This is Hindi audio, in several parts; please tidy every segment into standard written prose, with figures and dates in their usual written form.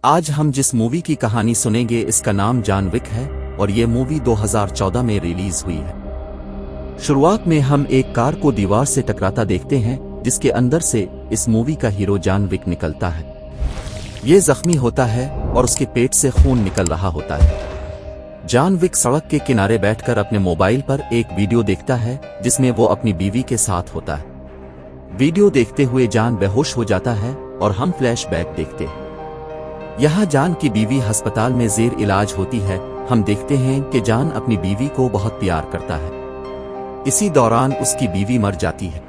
आज हम जिस मूवी की कहानी सुनेंगे इसका नाम जॉन विक है और ये मूवी 2014 में रिलीज हुई है। शुरुआत में हम एक कार को दीवार से टकराता देखते हैं जिसके अंदर से इस मूवी का हीरो जॉन विक निकलता है। ये जख्मी होता है और उसके पेट से खून निकल रहा होता है। जॉन विक सड़क के किनारे बैठकर अपने मोबाइल पर एक वीडियो देखता है जिसमें वो अपनी बीवी के साथ होता है। वीडियो देखते हुए जॉन बेहोश हो जाता है और हम फ्लैशबैक देखते हैं। यहाँ जॉन की बीवी अस्पताल में जेर इलाज होती है। हम देखते हैं कि जॉन अपनी बीवी को बहुत प्यार करता है। इसी दौरान उसकी बीवी मर जाती है।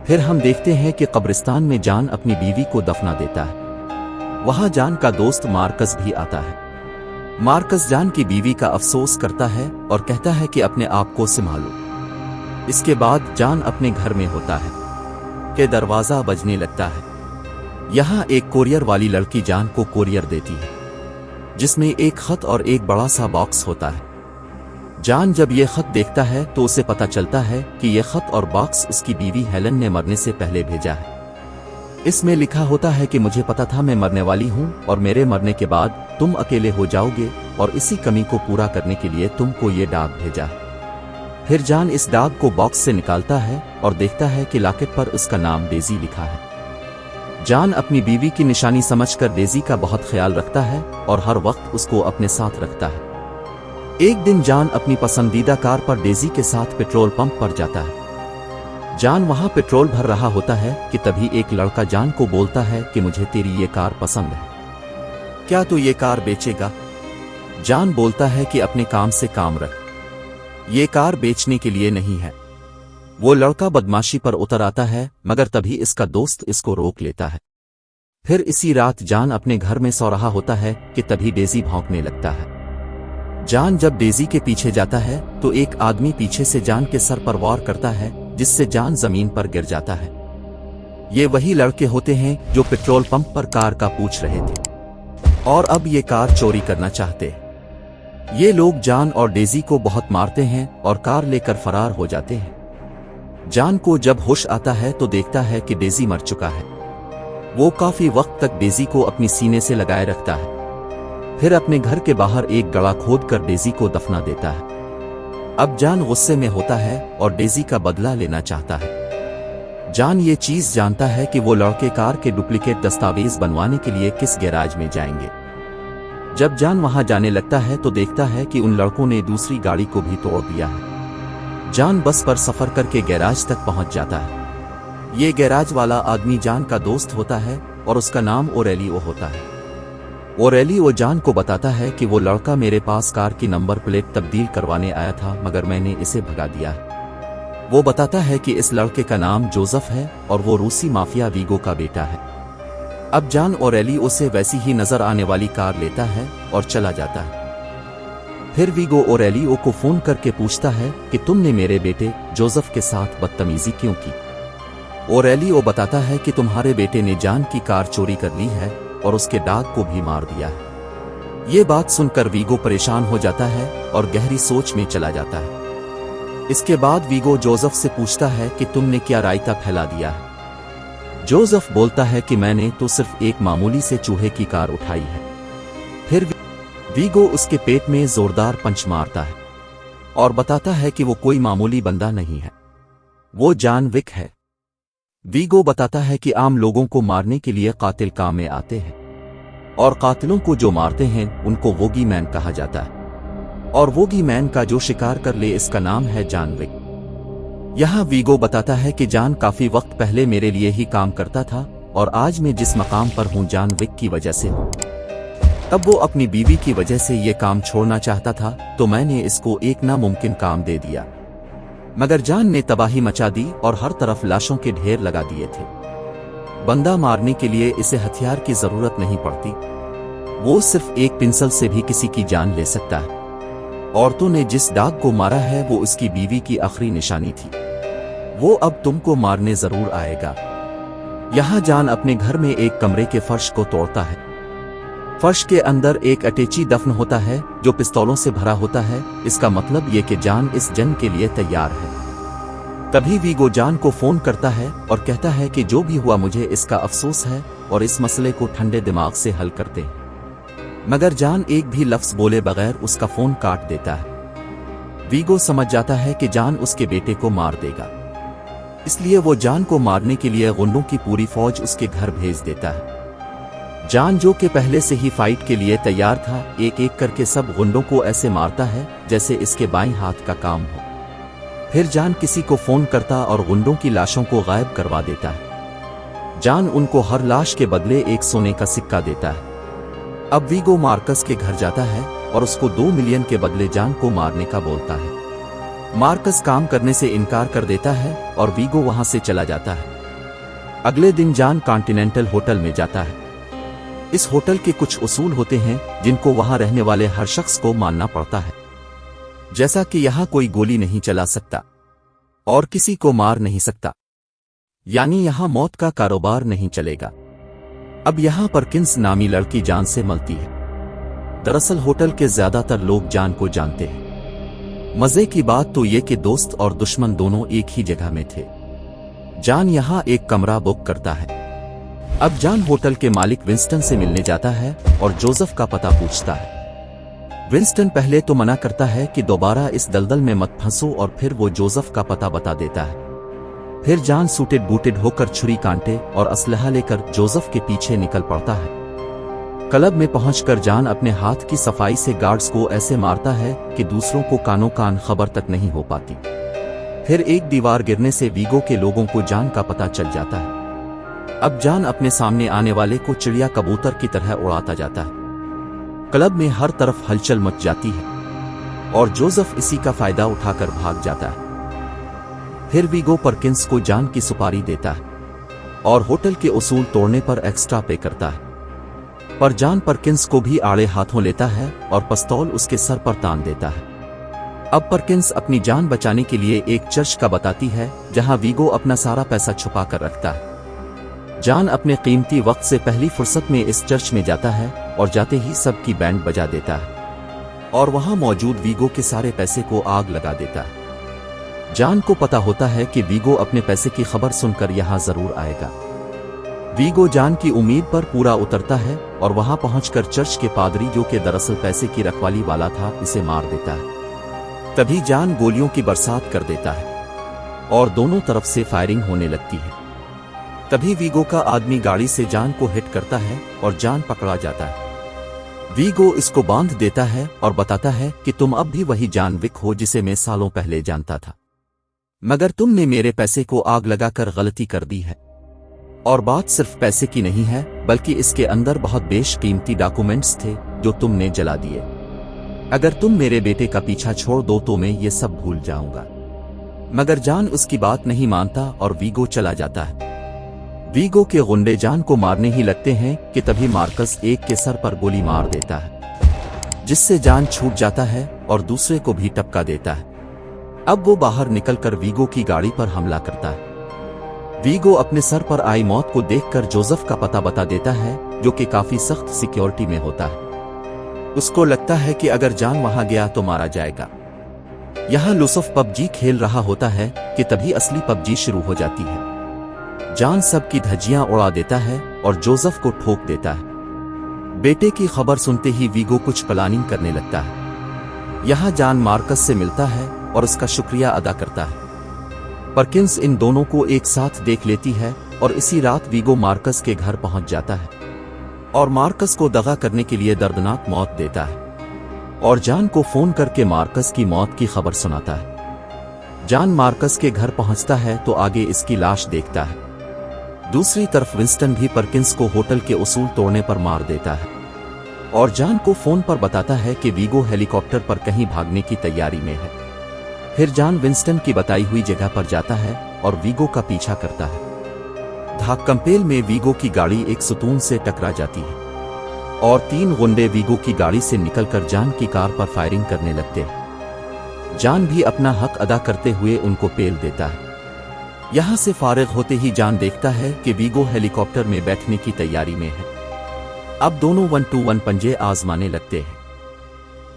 फिर हम देखते हैं कि कब्रिस्तान में जॉन अपनी बीवी को दफना देता है। वहां जॉन का दोस्त मार्कस भी आता है। मार्कस जॉन की बीवी का अफसोस करता है और कहता है कि अपने आप को संभालो। इसके बाद जॉन अपने घर में होता है कि दरवाजा बजने लगता है। यहाँ एक कोरियर वाली लड़की जॉन को कोरियर देती है जिसमें एक खत और एक बड़ा सा बॉक्स होता है। जॉन जब ये खत देखता है तो उसे पता चलता है कि यह खत और बॉक्स उसकी बीवी हेलन ने मरने से पहले भेजा है। इसमें लिखा होता है कि मुझे पता था मैं मरने वाली हूँ और मेरे मरने के बाद तुम अकेले हो जाओगे और इसी कमी को पूरा करने के लिए तुमको ये डाक भेजा है। फिर जॉन इस डाक को बॉक्स से निकालता है और देखता है कि लॉकेट पर उसका नाम डेजी लिखा है। जॉन अपनी बीवी की निशानी समझकर डेजी का बहुत ख्याल रखता है और हर वक्त उसको अपने साथ रखता है। एक दिन जॉन अपनी पसंदीदा कार पर डेजी के साथ पेट्रोल पंप पर जाता है। जॉन वहां पेट्रोल भर रहा होता है कि तभी एक लड़का जॉन को बोलता है कि मुझे तेरी ये कार पसंद है, क्या तू ये कार बेचेगा? जॉन बोलता है कि अपने काम से काम रख, ये कार बेचने के लिए नहीं है। वो लड़का बदमाशी पर उतर आता है मगर तभी इसका दोस्त इसको रोक लेता है। फिर इसी रात जॉन अपने घर में सो रहा होता है कि तभी डेजी भौंकने लगता है। जॉन जब डेजी के पीछे जाता है तो एक आदमी पीछे से जॉन के सर पर वार करता है जिससे जॉन जमीन पर गिर जाता है। ये वही लड़के होते हैं जो पेट्रोल पंप पर कार का पूछ रहे थे और अब ये कार चोरी करना चाहते। ये लोग जॉन और डेजी को बहुत मारते हैं और कार लेकर फरार हो जाते हैं। जॉन को जब होश आता है तो देखता है कि डेजी मर चुका है। वो काफी वक्त तक डेजी को अपनी सीने से लगाए रखता है। फिर अपने घर के बाहर एक गड्ढा खोदकर डेजी को दफना देता है। अब जॉन गुस्से में होता है और डेजी का बदला लेना चाहता है। जॉन ये चीज जानता है कि वो लड़के कार के डुप्लीकेट दस्तावेज बनवाने के लिए किस गैराज में जाएंगे। जब जॉन वहां जाने लगता है तो देखता है कि उन लड़कों ने दूसरी गाड़ी को भी तोड़ दिया है। जॉन बस पर सफर करके गैराज तक पहुंच जाता है। ये गैराज वाला आदमी जॉन का दोस्त होता है और उसका नाम ओरेलियो होता है। ओरेलियो जॉन को बताता है कि वो लड़का मेरे पास कार की नंबर प्लेट तब्दील करवाने आया था मगर मैंने इसे भगा दिया। वो बताता है कि इस लड़के का नाम जोसेफ है और वो रूसी माफिया वीगो का बेटा है। अब जॉन ओरेलियो से वैसी ही नजर आने वाली कार लेता है और चला जाता है। फिर वीगो ओरेलियो को फोन करके पूछता है कि तुमने मेरे बेटे जोसेफ के साथ बदतमीजी क्यों की? ओरेलियो बताता है कि तुम्हारे बेटे ने जॉन की कार चोरी कर ली है और उसके डॉग को भी मार दिया है। ये बात सुनकर वीगो परेशान हो जाता है और गहरी सोच में चला जाता है। इसके बाद वीगो जोसेफ से पूछता है कि तुमने क्या रायता फैला दिया है? जोसेफ बोलता है कि मैंने तो सिर्फ एक मामूली से चूहे की कार उठाई है। फिर वीगो उसके पेट में जोरदार पंच मारता है और बताता है कि वो कोई मामूली बंदा नहीं है, वो जॉन विक है। वीगो बताता है कि आम लोगों को मारने के लिए कातिल काम में आते हैं और कातिलों को जो मारते हैं उनको वोगी मैन कहा जाता है और वोगी मैन का जो शिकार कर ले इसका नाम है जॉन विक। यहाँ वीगो बताता है कि जॉन काफी वक्त पहले मेरे लिए ही काम करता था और आज मैं जिस मकाम पर हूँ जॉन विक की वजह से हूँ। तब वो अपनी बीवी की वजह से ये काम छोड़ना चाहता था तो मैंने इसको एक नामुमकिन काम दे दिया मगर जॉन ने तबाही मचा दी और हर तरफ लाशों के ढेर लगा दिए थे। बंदा मारने के लिए इसे हथियार की जरूरत नहीं पड़ती, वो सिर्फ एक पिंसल से भी किसी की जान ले सकता है। औरतों ने जिस डाग को मारा है वो उसकी बीवी की आखिरी निशानी थी। वो अब तुमको मारने जरूर आएगा। यहाँ जॉन अपने घर में एक कमरे के फर्श को तोड़ता है। फर्श के अंदर एक अटैची दफन होता है जो पिस्तौलों से भरा होता है। इसका मतलब ये कि जॉन इस जंग के लिए तैयार है। तभी वीगो जॉन को फोन करता है और कहता है कि जो भी हुआ मुझे इसका अफसोस है और इस मसले को ठंडे दिमाग से हल करते हैं। मगर जान एक भी लफ्ज बोले बगैर उसका फोन काट देता है। वीगो समझ जाता है कि जान उसके बेटे को मार देगा, इसलिए वो जान को मारने के लिए गुंडों की पूरी फौज उसके घर भेज देता है। जान जो कि पहले से ही फाइट के लिए तैयार था, एक एक करके सब गुंडों को ऐसे मारता है जैसे इसके बाईं हाथ का काम हो। फिर जान किसी को फोन करता और गुंडों की लाशों को गायब करवा देता है। जान उनको हर लाश के बदले एक सोने का सिक्का देता है। अब वीगो मार्कस के घर जाता है और उसको 2 मिलियन के बदले जान को मारने का बोलता है। मार्कस काम करने से इनकार कर देता है और वीगो वहां से चला जाता है। अगले दिन जान कॉन्टिनेंटल होटल में जाता है। इस होटल के कुछ उसूल होते हैं जिनको वहां रहने वाले हर शख्स को मानना पड़ता है, जैसा कि यहां कोई गोली नहीं चला सकता और किसी को मार नहीं सकता, यानी यहां मौत का कारोबार नहीं चलेगा। अब यहां परकिंस नामी लड़की जान से मिलती है। दरअसल होटल के ज्यादातर लोग जान को जानते हैं। मजे की बात तो ये कि दोस्त और दुश्मन दोनों एक ही जगह में थे। जान यहां एक कमरा बुक करता है। अब जान होटल के मालिक विंस्टन से मिलने जाता है और जोसेफ का पता पूछता है। विंस्टन पहले तो मना करता है कि दोबारा इस दलदल में मत फंसो, और फिर वो जोसेफ का पता बता देता है। फिर जान सूटेड बूटेड होकर छुरी कांटे और असलहा लेकर जोसेफ के पीछे निकल पड़ता है। क्लब में पहुंचकर जान अपने हाथ की सफाई से गार्ड्स को ऐसे मारता है कि दूसरों को कानों कान खबर तक नहीं हो पाती। फिर एक दीवार गिरने से वीगो के लोगों को जान का पता चल जाता है। अब जान अपने सामने आने वाले को चिड़िया कबूतर की तरह उड़ाता जाता है। क्लब में हर तरफ हलचल मच जाती है और जोसेफ इसी का फायदा उठाकर भाग जाता है। फिर वीगो परकिंस को जान की सुपारी देता है और होटल के उसूल तोड़ने पर एक्स्ट्रा पे करता है, पर जान परकिंस को भी आड़े हाथों लेता है और पिस्तौल उसके सर पर तान देता है। अब परकिंस अपनी जान बचाने के लिए एक चर्च का बताती है जहां वीगो अपना सारा पैसा छुपा कर रखता है। जान अपने कीमती वक्त से पहली फुर्सत में इस चर्च में जाता है और जाते ही सबकी बैंड बजा देता है और वहां मौजूद वीगो के सारे पैसे को आग लगा देता है। जान को पता होता है कि वीगो अपने पैसे की खबर सुनकर यहां जरूर आएगा। वीगो जान की उम्मीद पर पूरा उतरता है और वहां पहुंचकर चर्च के पादरी, जो कि दरअसल पैसे की रखवाली वाला था, इसे मार देता है। तभी जान गोलियों की बरसात कर देता है और दोनों तरफ से फायरिंग होने लगती है। तभी वीगो का आदमी गाड़ी से जान को हिट करता है और जान पकड़ा जाता है। वीगो इसको बांध देता है और बताता है कि तुम अब भी वही जान विक हो जिसे मैं सालों पहले जानता था, मगर तुमने मेरे पैसे को आग लगाकर गलती कर दी है। और बात सिर्फ पैसे की नहीं है, बल्कि इसके अंदर बहुत बेशकीमती डॉक्यूमेंट्स थे जो तुमने जला दिए। अगर तुम मेरे बेटे का पीछा छोड़ दो तो मैं ये सब भूल जाऊंगा। मगर जान उसकी बात नहीं मानता और वीगो चला जाता है। वीगो के गुंडे जान को मारने ही लगते हैं कि तभी मार्कस एक के सर पर गोली मार देता है, जिससे जान छूट जाता है और दूसरे को भी टपका देता है। अब वो बाहर निकलकर वीगो की गाड़ी पर हमला करता है। वीगो अपने सर पर आई मौत को देखकर जोसेफ का पता बता देता है, जो कि काफी सख्त सिक्योरिटी में होता है। उसको लगता है कि अगर जान वहां गया तो मारा जाएगा। यहां यूसुफ पबजी खेल रहा होता है कि तभी असली पबजी शुरू हो जाती है। जान सबकी धज्जियां उड़ा देता है और जोसेफ को ठोक देता है। बेटे की खबर सुनते ही वीगो कुछ प्लानिंग करने लगता है। यहां जान मार्कस से मिलता है और उसका शुक्रिया अदा करता है। परकिंस इन दोनों को एक साथ देख लेती है और इसी रात वीगो मार्कस के घर पहुंच जाता है और मार्कस को दगा करने के लिए दर्दनाक मौत देता है और जान को फोन करके मार्कस की मौत की खबर सुनाता है। जान मार्कस के घर पहुंचता है तो आगे इसकी लाश देखता है। दूसरी तरफ विंस्टन भी परकिंस को होटल के उसूल तोड़ने पर मार देता है और जान को फोन पर बताता है कि वीगो हेलीकॉप्टर पर कहीं भागने की तैयारी में है। फिर जान विंस्टन की बताई हुई जगह पर जाता है और वीगो का पीछा करता है। धाकम्पेल में वीगो की गाड़ी एक सुतून से टकरा जाती है और 3 गुंडे वीगो की गाड़ी से निकलकर जान की कार पर फायरिंग करने लगते हैं। जान भी अपना हक अदा करते हुए उनको पेल देता है। यहां से फारिग होते ही जान देखता है कि वीगो हेलीकॉप्टर में बैठने की तैयारी में है। अब दोनों 1-2-1 पंजे आजमाने लगते हैं।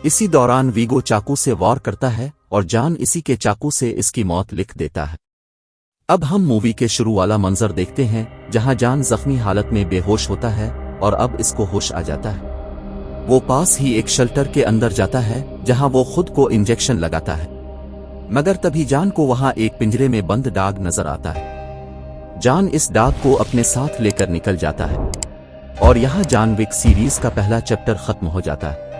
इसी दौरान वीगो चाकू से वार करता है और जान इसी के चाकू से इसकी मौत लिख देता है। अब हम मूवी के शुरू वाला मंजर देखते हैं, जहां जान जख्मी हालत में बेहोश होता है और अब इसको होश आ जाता है। वो पास ही एक शेल्टर के अंदर जाता है जहां वो खुद को इंजेक्शन लगाता है, मगर तभी जान को वहां एक पिंजरे में बंद डॉग नजर आता है। जान इस डॉग को अपने साथ लेकर निकल जाता है और यहां जॉन विक सीरीज का पहला चैप्टर खत्म हो जाता है।